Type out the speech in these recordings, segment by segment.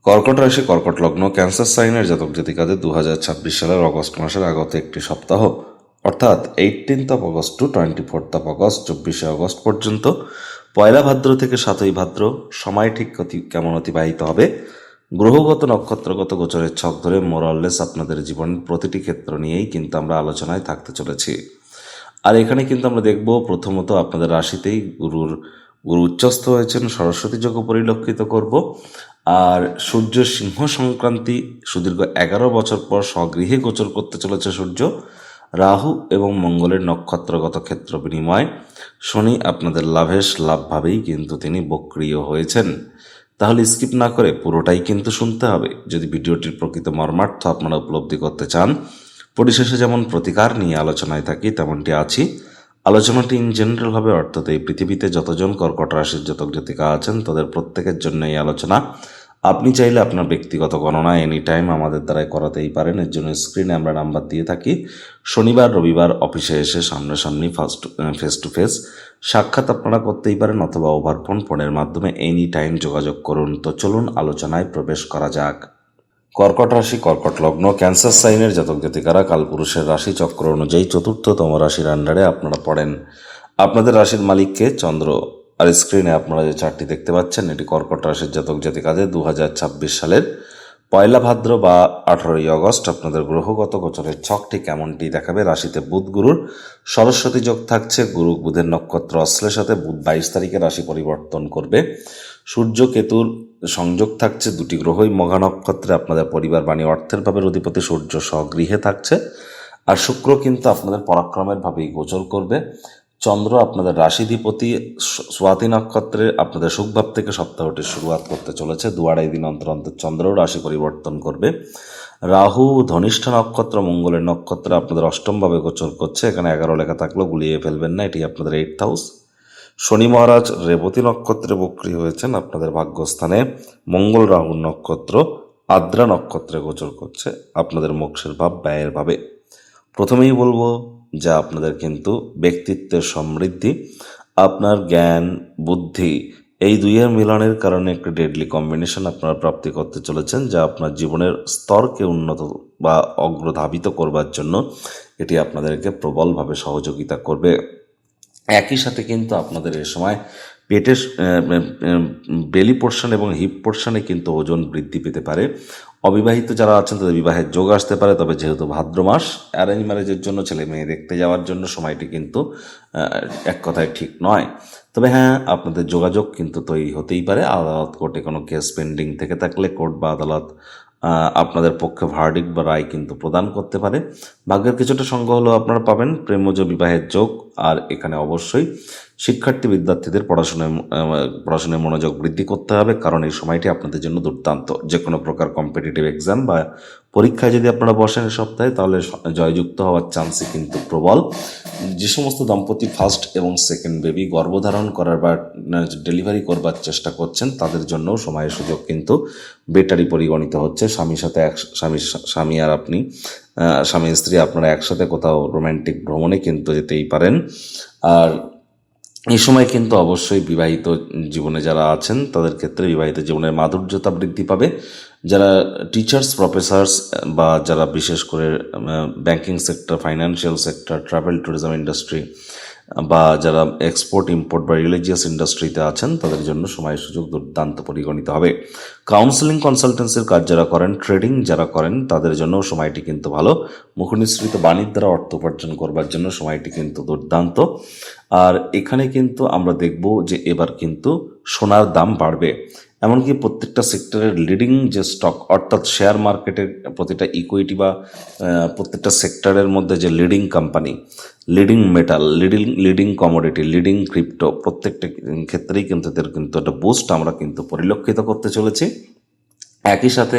কর্কট রাশি, কর্কট লগ্ন, ক্যান্সার সাইনের জাতক জাতিকাদের 2026 সালের অগস্ট মাসের আগত একটি সপ্তাহ অর্থাৎ 18 অগস্ট টু 24 অগস্ট 24 অগস্ট পর্যন্ত, পয়লা ভাদ্র থেকে 7ই ভাদ্র সময় ঠিক কেমন অতিবাহিত হবে, গ্রহগত নক্ষত্রগত গোচরের ছক ধরে মোরাললেস আপনাদের জীবনের প্রতিটি ক্ষেত্র নিয়েই কিন্তু আমরা আলোচনায় থাকতে চলেছি। আর এখানে কিন্তু আমরা দেখব প্রথমত আপনাদের রাশিতেই গুরু উচ্চস্থ হয়েছেন, সরস্বতী যোগ পরিলক্ষিত করব। আর সূর্য সিংহ সংক্রান্তি সুদীর্ঘ 11 বছর পর স্বগৃহে গোচর করতে চলেছে সূর্য। রাহু এবং মঙ্গলের নক্ষত্রগত ক্ষেত্র বিনিময়, শনি আপনাদের লাভভাবেই কিন্তু তিনি বক্রিয় হয়েছেন। তাহলে স্কিপ না করে পুরোটাই কিন্তু শুনতে হবে যদি ভিডিওটির প্রকৃত মর্মার্থ আপনারা উপলব্ধি করতে চান। পরিশেষে যেমন প্রতিকার নিয়ে আলোচনায় থাকি তেমনটি আছি। আলোচনাটি ইন জেনারেল হবে, অর্থাৎ এই পৃথিবীতে যতজন কর্কট রাশির জাতক জাতিকা আছেন তাদের প্রত্যেকের জন্য এই আলোচনা। আপনি চাইলে আপনার ব্যক্তিগত গণনা এনি টাইম আমাদের দ্বারাই করাতেই পারেন। এর জন্য স্ক্রিনে আমরা নাম্বার দিয়ে থাকি। শনিবার রবিবার অফিসে এসে সামনাসামনি ফেস টু ফেস সাক্ষাৎ আপনারা করতেই পারেন, অথবা ওভারফোন ফোনের মাধ্যমে এনি টাইম যোগাযোগ করুন। তো চলুন আলোচনায় প্রবেশ করা যাক। কর্কট রাশি, কর্কট লগ্ন, ক্যান্সার সাইনের জাতক জাতিকারা কালপুরুষের রাশি চক্র অনুযায়ী চতুর্থতম রাশির আন্ডারে আপনারা পড়েন। আপনাদের রাশির মালিককে চন্দ্র। আর স্ক্রিনে আপনারা যে চারটি দেখতে পাচ্ছেন এটি কর্কট রাশির জাতক জাতিকাদের 2026 সালের পয়লা ভাদ্র বা 18ই অগস্ট আপনাদের গ্রহগত গোচরের ছকটি কেমনটি দেখাবে। রাশিতে বুধ গুরুর সরস্বতী যোগ থাকছে। গুরু বুধের নক্ষত্র অশ্লেষাতে বুধ 22 তারিখে রাশি পরিবর্তন করবে। সূর্য কেতুর সংযোগ থাকছে, দুটি গ্রহই মঘা নক্ষত্রে। আপনাদের পরিবার বাণী অর্থের ভাবের অধিপতি সূর্য স্বগৃহে থাকছে। আর শুক্র কিন্তু আপনাদের পরাক্রমের ভাবেই গোচর করবে। চন্দ্র আপনাদের রাশিধিপতি স্বাতি নক্ষত্রে আপনাদের সুখভাব থেকে সপ্তাহটির শুরুয়াত করতে চলেছে। 2-2.5 দিন অন্তর অন্তর চন্দ্রও রাশি পরিবর্তন করবে। রাহু ধনিষ্ঠ নক্ষত্র মঙ্গলের নক্ষত্রে আপনাদের অষ্টমভাবে গোচর করছে। এখানে 11 লেখা থাকলেও গুলিয়ে ফেলবেন না, এটি আপনাদের 8th হাউস। শনি মহারাজ রেবতী নক্ষত্রে বক্রী হয়েছেন আপনাদের ভাগ্যস্থানে। মঙ্গল রাহুর নক্ষত্র আদ্রা নক্ষত্রে গোচর করছে আপনাদের মোক্ষের ভাব, ব্যয়ের ভাবে। প্রথমেই বলবো যা আপনাদের কিন্তু ব্যক্তিত্বের সমৃদ্ধি, আপনার জ্ঞান বুদ্ধি এই দুইয়ের মিলনের কারণে একটি ডেডলি কম্বিনেশন আপনারা প্রাপ্তি করতে চলেছেন, যা আপনার জীবনের স্তরকে উন্নত বা অগ্রধাবিত করবার জন্য এটি আপনাদেরকে প্রবলভাবে সহযোগিতা করবে। একই সাথে কিন্তু আপনাদের এ সময় পেটের বেলি পোর্শন এবং হিপ পোর্শনে কিন্তু ওজন বৃদ্ধি পেতে পারে। অবিবাহিত যারা আছেন তাদের বিবাহের যোগ আসতে পারে, তবে যেহেতু ভাদ্র মাস, অ্যারেঞ্জ ম্যারেজের জন্য ছেলে মেয়ে দেখতে যাওয়ার জন্য সময়টি কিন্তু এক কথায় ঠিক নয়। তবে হ্যাঁ, আপনাদের যোগাযোগ কিন্তু তৈরি হতেই পারে। আদালত কোর্টে কোনো কেস পেন্ডিং থেকে থাকলে কোর্ট বা আদালত আপনাদের পক্ষে ভার্ডিক্ট বা রায় কিন্তু প্রদান করতে পারে। ভাগ্যের কিছুটা সঙ্গ হলেও আপনারা পাবেন প্রেমজ বিবাহের যোগ। আর এখানে অবশ্যই শিক্ষার্থী বিদ্যার্থীদের পড়াশোনায় মনোযোগ বৃদ্ধি করতে হবে, কারণ এই সময়টি আপনাদের জন্য দুর্দান্ত। যে কোনো প্রকার কম্পিটিটিভ এক্সাম বা পরীক্ষায় যদি আপনারা বসেন এই সপ্তাহে, তাহলে জয়যুক্ত হওয়ার চান্সই কিন্তু প্রবল। যে সমস্ত দম্পতি ফার্স্ট এবং সেকেন্ড বেবি গর্ভধারণ করার বা ডেলিভারি করবার চেষ্টা করছেন তাদের জন্য সময়ের সুযোগ কিন্তু বেটারই পরিগণিত হচ্ছে। স্বামী আর আপনি, স্বামী স্ত্রী আপনারা একসাথে কোথাও রোম্যান্টিক ভ্রমণে কিন্তু যেতেই পারেন। আর এই সময় কিন্তু অবশ্যই বিবাহিত জীবনে যারা আছেন তাদের ক্ষেত্রে বিবাহিত জীবনের মাধুর্যতা বৃদ্ধি পাবে। যারা টিচার্স প্রফেসর্স বা যারা বিশেষ করে banking sector, financial sector, travel tourism industry বা যারা এক্সপোর্ট ইম্পোর্ট বা রিলিজিয়াস ইন্ডাস্ট্রিতে আছেন তাদের জন্য সময় সুযোগ দুর্দান্ত পরিগণিত হবে। কাউন্সেলিং কনসালটেন্সির কাজ যারা করেন, ট্রেডিং যারা করেন তাদের জন্য সময়টি কিন্তু ভালো। মুখনিসৃত বাণীর দ্বারা অর্থ উপার্জন করবার জন্য সময়টি কিন্তু দুর্দান্ত। আর এখানে কিন্তু আমরা দেখব যে এবার কিন্তু সোনার দাম বাড়বে। এমনকি প্রত্যেকটা সেক্টরের লিডিং যে স্টক, অর্থাৎ শেয়ার মার্কেটের প্রতিটা ইকুইটি বা প্রত্যেকটা সেক্টরের মধ্যে যে leading company, leading metal, leading commodity, leading crypto, প্রত্যেকটা ক্ষেত্রেই কিন্তু এদের কিন্তু একটা বুস্ট আমরা কিন্তু পরিলক্ষিত করতে চলেছি। একই সাথে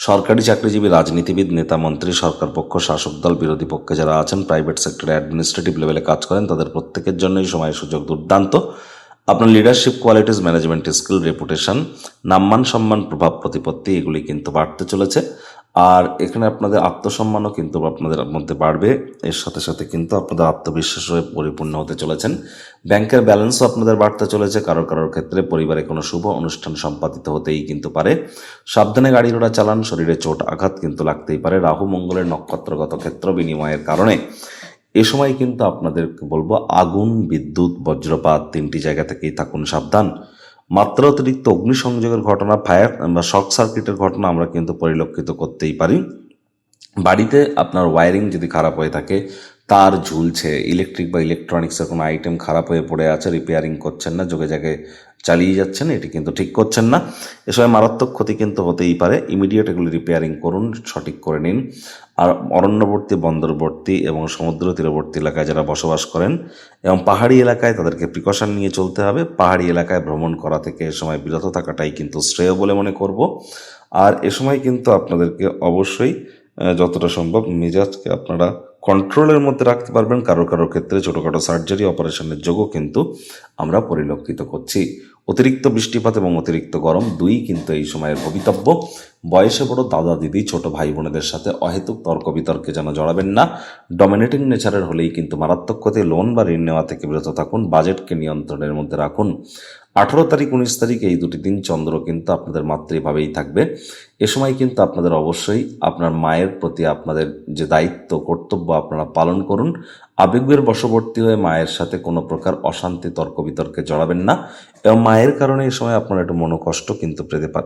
সরকারি চাকরিজীবী, রাজনীতিবিদ, নেতা মন্ত্রী, সরকার পক্ষ, শাসক দল, বিরোধী পক্ষে যারা আছেন, প্রাইভেট সেক্টরে অ্যাডমিনিস্ট্রেটিভ লেভেলে কাজ করেন, তাদের প্রত্যেকের জন্যই সময় সুযোগ দুর্দান্ত। আপনার leadership qualities, management skill, reputation, নাম্মান সম্মান, প্রভাব প্রতিপত্তি এগুলি কিন্তু বাড়তে চলেছে। আর এখানে আপনাদের আত্মসম্মানও কিন্তু আপনাদের মধ্যে বাড়বে। এর সাথে সাথে কিন্তু আপনাদের আত্মবিশ্বাস হয়ে পরিপূর্ণ হতে চলেছেন। ব্যাংকের ব্যালেন্সও আপনাদের বাড়তে চলেছে। কারোর ক্ষেত্রে পরিবারে কোনো শুভ অনুষ্ঠান সম্পাদিত হতেই কিন্তু পারে। সাবধানে গাড়ি ঘোড়া চালান, শরীরে চোট আঘাত কিন্তু লাগতেই পারে। রাহু মঙ্গলের নক্ষত্রগত ক্ষেত্র বিনিময়ের কারণে এ সময় কিন্তু আপনাদেরকে বলবো আগুন, বিদ্যুৎ, বজ্রপাত 3টি জায়গা থেকেই থাকুন সাবধান। মাত্রা অতিরিক্ত অগ্নিসংযোগের ঘটনা, ফায়ার বা শর্ট সার্কিটের ঘটনা আমরা কিন্তু পরিলক্ষিত করতেই পারি। বাড়িতে আপনার ওয়্যারিং যদি খারাপ হয়ে থাকে, তার ঝুলছে, ইলেকট্রিক বা ইলেকট্রনিক্সের কোনো আইটেম খারাপ হয়ে পড়ে আছে, রিপেয়ারিং করছেন না, যোগে জায়গায় চালিয়ে যাচ্ছেন, এটি কিন্তু ঠিক করছেন না। এ সময় মারাত্মক ক্ষতি কিন্তু হতেই পারে। ইমিডিয়েট এগুলি রিপেয়ারিং করুন, সঠিক করে নিন। আর অরণ্যবর্তী, বন্দরবর্তী এবং সমুদ্র তীরবর্তী এলাকায় যারা বসবাস করেন এবং পাহাড়ি এলাকায়, তাদেরকে প্রিকশন নিয়ে চলতে হবে। পাহাড়ি এলাকায় ভ্রমণ করা থেকে এ সময় বিরত থাকাটাই কিন্তু শ্রেয় বলে মনে করব। আর এ সময় কিন্তু আপনাদেরকে অবশ্যই যতটা সম্ভব মেজাজকে আপনারা কন্ট্রোলের মধ্যে রাখতে পারবেন। কারোর ক্ষেত্রে ছোটোখাটো সার্জারি, অপারেশনের যোগও কিন্তু আমরা পরিলক্ষিত করছি। অতিরিক্ত বৃষ্টিপাত এবং অতিরিক্ত গরম দুই কিন্তু এই সময়ের ভবিতব্য। বয়সে বড় দাদা দিদি, ছোট ভাই বোনেদের সাথে অহেতুক তর্ক বিতর্কে যেন জড়াবেন না। ডমিনেটিং নেচারের হলেই কিন্তু মারাত্মক ক্ষতি। লোন বা ঋণ নেওয়া থেকে বিরত থাকুন। বাজেটকে নিয়ন্ত্রণের মধ্যে রাখুন। 18 তারিখ 19 তারিখ এই দুটি দিন চন্দ্র কিন্তু আপনাদের মাতৃভাবেই থাকবে। এ সময় কিন্তু আপনাদের অবশ্যই আপনার মায়ের প্রতি আপনাদের যে দায়িত্ব, কর্তব্য আপনারা পালন করুন। আবেগের বশবর্তী হয়ে মায়ের সাথে কোনো প্রকার অশান্তি, তর্ক বিতর্কে জড়াবেন না। এবং মায়ের কারণে এই সময় আপনারা একটু মনোকষ্ট কিন্তু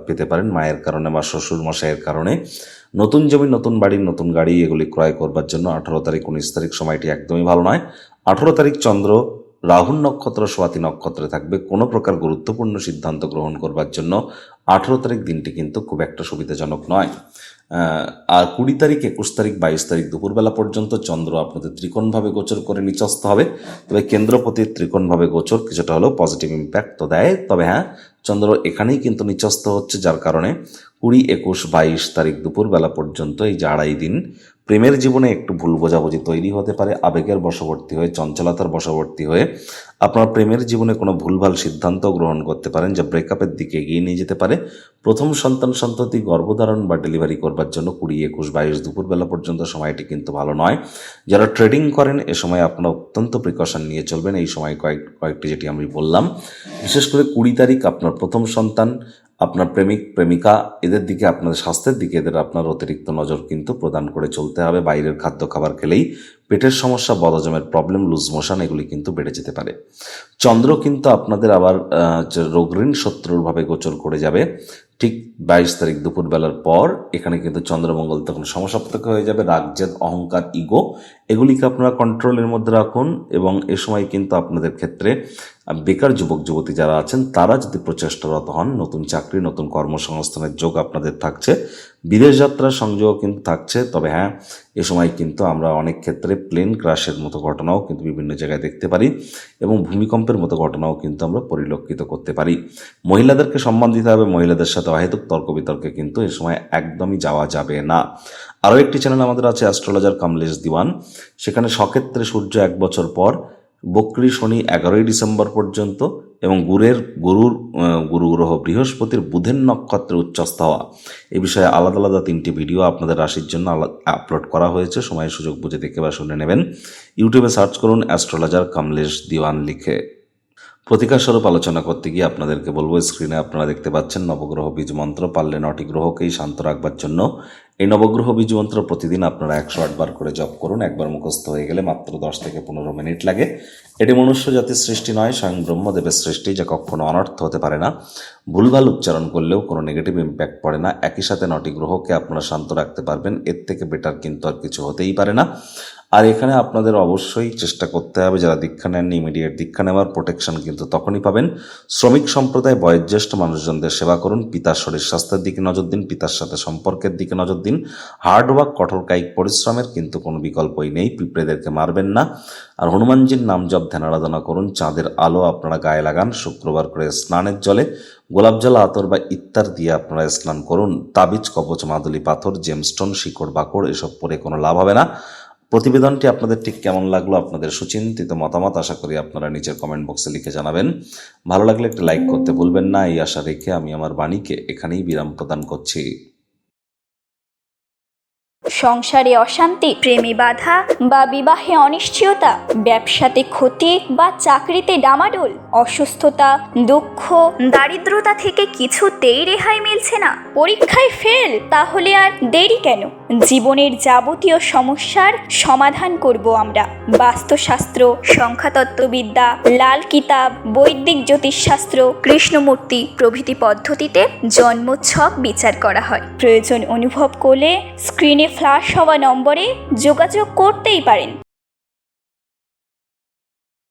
পেতে পারেন। মায়ের কারণে বা শ্বশুর মশাইয়ের কারণে। নতুন জমি, নতুন বাড়ি, নতুন গাড়ি এগুলি ক্রয় করবার জন্য 18 তারিখ 19 তারিখ সময়টি একদমই ভালো নয়। 18 তারিখ চন্দ্র রাহুর নক্ষত্র স্বাতি নক্ষত্রে থাকবে। কোনো প্রকার গুরুত্বপূর্ণ সিদ্ধান্ত গ্রহণ করবার জন্য 18 তারিখ দিনটি কিন্তু খুব একটা সুবিধাজনক নয়। আর 20 তারিখ, 21 তারিখ, 22 তারিখ দুপুরবেলা পর্যন্ত চন্দ্র আপনাদের ত্রিকোণভাবে গোচর করে নিচস্থ হবে। তবে কেন্দ্রপতির ত্রিকোণভাবে গোচর কিছুটা হলেও পজিটিভ ইম্প্যাক্ট তো দেয়। তবে হ্যাঁ, চন্দ্র এখানেই কিন্তু নিচস্থ হচ্ছে, যার কারণে 20, 21, 22 তারিখ দুপুরবেলা পর্যন্ত এই যে 2.5 দিন প্রেমের জীবনে একটু ভুল বোঝাবুঝি তৈরি হতে পারে। আবেগের বশবর্তী হয়ে, চঞ্চলতার বশবর্তী হয়ে আপনার প্রেমের জীবনে কোনো ভুলভাল সিদ্ধান্ত গ্রহণ করতে পারেন, যা ব্রেকআপের দিকে এগিয়ে নিয়ে যেতে পারে। প্রথম সন্ততি গর্ভধারণ বা ডেলিভারি করবার জন্য 20, 21, 22 দুপুরবেলা পর্যন্ত সময়টি কিন্তু ভালো নয়। যারা ট্রেডিং করেন এ সময় আপনারা অত্যন্ত প্রিকশন নিয়ে চলবেন। এই সময় কয়েকটি যেটি আমি বললাম, বিশেষ করে 20 তারিখ আপনার প্রথম সন্তান, আপনার প্রেমিক প্রেমিকা, এদের দিকে, আপনাদের স্বাস্থ্যের দিকে এদের আপনার অতিরিক্ত নজর কিন্তু প্রদান করে চলতে হবে। বাইরের খাদ্য খাবার খেলেই পেটের সমস্যা, বদহজমের প্রবলেম, লুজ মোশন এগুলি কিন্তু বেড়ে যেতে পারে। চন্দ্র কিন্তু আপনাদের আবার রোগঋণ শত্রুরভাবে গোচর করে যাবে ঠিক 22 তারিখ দুপুরবেলার পর। এখানে কিন্তু চন্দ্রমঙ্গল তখন সমসপ্তক হয়ে যাবে। রাগজেদ, অহংকার, ইগো এগুলিকে আপনারা কন্ট্রোলের মধ্যে রাখুন। এবং এ সময় কিন্তু আপনাদের ক্ষেত্রে বেকার যুবক যুবতী যারা আছেন, তারা যদি প্রচেষ্টারত হন, নতুন চাকরি, নতুন কর্মসংস্থানের যোগ আপনাদের থাকছে। বিদেশ যাত্রার সংযোগ কিন্তু থাকছে। তবে হ্যাঁ, এ সময় কিন্তু আমরা অনেক ক্ষেত্রে প্লেন ক্রাশের মতো ঘটনাও কিন্তু বিভিন্ন জায়গায় দেখতে পারি এবং ভূমিকম্পের মতো ঘটনাও কিন্তু আমরা পরিলক্ষিত করতে পারি। মহিলাদেরকে সম্মান দিতে হবে। মহিলাদের সাথে অহেতুক তর্ক বিতর্কে কিন্তু এ সময় একদমই যাওয়া যাবে না। আরও একটি চ্যানেল আমাদের আছে, অ্যাস্ট্রোলজার কামলেশ দিওয়ান। সেখানে সক্ষেত্রে সূর্য 1 বছর পর, বক্রী শনি 11ই ডিসেম্বর পর্যন্ত এবং গুরু গ্রহ বৃহস্পতির বুধের নক্ষত্রে উচ্চস্থ হওয়া, এই বিষয়ে আলাদা আলাদা 3টি ভিডিও আপনাদের রাশির জন্য আপলোড করা হয়েছে। সময় সুযোগ বুঝে দেখে বা শুনে নেবেন। ইউটিউবে সার্চ করুন অ্যাস্ট্রোলজার কামলেশ দিওয়ান লিখে। প্রতিকার স্বরূপ আলোচনা করতে গিয়ে আপনাদেরকে বলবো, স্ক্রিনে আপনারা দেখতে পাচ্ছেন নবগ্রহ বীজ মন্ত্র। পারলে 9টি গ্রহকেই শান্ত রাখবার জন্য এই নবগ্রহ বীজ মন্ত্র প্রতিদিন আপনারা 108 বার করে জপ করুন। একবার মুখস্থ হয়ে গেলে মাত্র 10 থেকে 15 মিনিট লাগে। এটি মনুষ্য জাতির সৃষ্টি নয়, স্বয়ং ব্রহ্মদেবের সৃষ্টি, যা কখনো অনর্থ হতে পারে না। ভুলভাল উচ্চারণ করলেও কোনো নেগেটিভ ইম্প্যাক্ট পড়ে না। একই সাথে 9টি গ্রহকে আপনারা শান্ত রাখতে পারবেন। এর থেকে বেটার কিন্তু আর কিছু হতেই পারে না। আর এখানে আপনাদের অবশ্যই চেষ্টা করতে হবে, যারা দীক্ষা নেননি ইমিডিয়েট দীক্ষা নেওয়ার। প্রোটেকশন কিন্তু তখনই পাবেন। শ্রমিক সম্প্রদায়, বয়োজ্যেষ্ঠ মানুষজনদের সেবা করুন। পিতার শরীর স্বাস্থ্যের দিকে নজর দিন। পিতার সাথে সম্পর্কের দিকে নজর দিন। হার্ডওয়ার্ক, কঠোর কায়িক পরিশ্রমের কিন্তু কোনো বিকল্পই নেই। পিঁপড়েদেরকে মারবেন না। আর হনুমানজির নাম জপ, ধ্যান আরাধনা করুন। চাঁদের আলো আপনারা গায়ে লাগান। শুক্রবার করে স্নানের জলে গোলাপ জল, আতর বা ইত্যার দিয়ে আপনারা স্নান করুন। তাবিজ, কবচ, মাদুলি পাথর, জেমস্টোন, শিকড় বাকড় এসব পরে কোনো লাভ হবে না। প্রতিবেদনটি আপনাদের ঠিক কেমন লাগলো, আপনাদের সুচিন্তিত মতামত আশা করি আপনারা নিচের কমেন্ট বক্সে লিখে জানাবেন। ভালো লাগলে একটি লাইক করতে ভুলবেন না। এই আশা রেখে আমি আমার বাণীকে এখানেই বিরাম প্রদান করছি। সংসারে অশান্তি, প্রেমে বাধা বা বিবাহে অনিশ্চয়তা, ব্যবসাতে ক্ষতি বা চাকরিতে ডামাডোল, অসুস্থতা, দুঃখ, দারিদ্রতা থেকে কিছুতেই রেহাই মিলছে না, পরীক্ষায় ফেল, তাহলে আর দেরি কেন? জীবনের যাবতীয় সমস্যার সমাধান করব আমরা। বাস্তুশাস্ত্র, সংখ্যাতত্ত্ববিদ্যা, লাল কিতাব, বৈদিক জ্যোতিষশাস্ত্র, কৃষ্ণমূর্তি প্রভৃতি পদ্ধতিতে জন্মছক বিচার করা হয়। প্রয়োজন অনুভব করলে স্ক্রিনে ফ্ল্যাশ হওয়া নম্বরে যোগাযোগ করতেই পারেন।